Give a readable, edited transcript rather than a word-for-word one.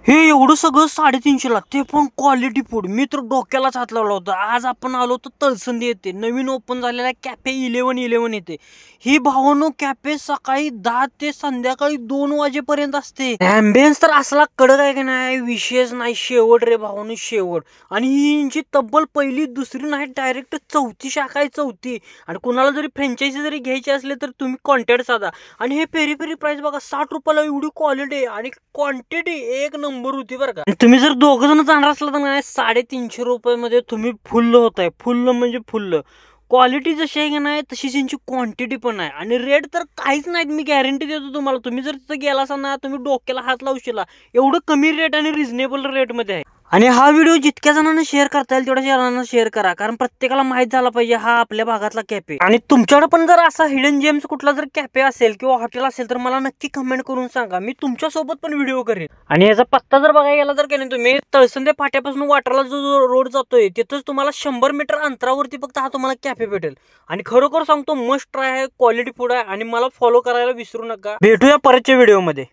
हे एवढं सगळं 350ला, ते पण क्वालिटी फूड. मी तर डोक्यालाच हात लावला होता. आज आपण आलो तर तळसंदी येते, नवीन ओपन झालेला कॅफे 1111 येते. ही भावानो कॅफे सकाळी 10 ते संध्याकाळी 2 वाजेपर्यंत असते. ॲम्बियन्स तर असला कडक आहे की नाही, विशेष नाही. शेवट रे भावानो, शेवट. आणि ही यांची तब्बल पहिली दुसरी नाही, डायरेक्ट चौथी शाखा आहे, चौथी. आणि कुणाला जरी फ्रँचायझी जरी घ्यायची असले तर तुम्ही कॉन्टॅक्ट साधा. आणि हे पेरी पेरी प्राइस बघा, 60 रुपयाला एवढी क्वालिटी आणि क्वांटिटी एक नंबर होती बरं का. तुम्ही जर दोघ जण जाणार असला तर नाही, 350 रुपयामध्ये तुम्ही फुल्ल होताय. फुल्ल म्हणजे फुल्ल. क्वालिटी जशी आहे की नाही तशी त्यांची क्वांटिटी पण आहे. आणि रेट तर काहीच नाहीत, मी गॅरंटी देतो तुम्हाला. तुम्ही जर तिथं गेला असा ना, तुम्ही डोक्याला हात लावशीला, एवढं कमी रेट आणि रिझनेबल रेटमध्ये आहे. आणि हा व्हिडिओ जितक्या जणांना शेअर करता येईल तेवढ्या जणांना शेअर करा, कारण प्रत्येकाला माहित झाला पाहिजे हा आपल्या भागातला कॅफे. आणि तुमच्याकडे पण जर असा हिडन जेम्स कुठला जर कॅफे असेल किंवा हॉटेल असेल तर मला नक्की कमेंट करून सांगा, मी तुमच्या सोबत पण व्हिडिओ करेन. आणि याचा पत्ता जर बघायला गेला तर काय नाही, तुम्ही तळसंदे फाट्यापासून वाटरला जो रोड जातोय तिथंच तुम्हाला 100 मीटर अंतरावरती फक्त हा तुम्हाला कॅफे भेटेल. आणि खरोखर सांगतो, मस्ट ट्राय आहे, क्वालिटी फूड आहे. आणि मला फॉलो करायला विसरू नका. भेटूया परतच्या व्हिडिओमध्ये.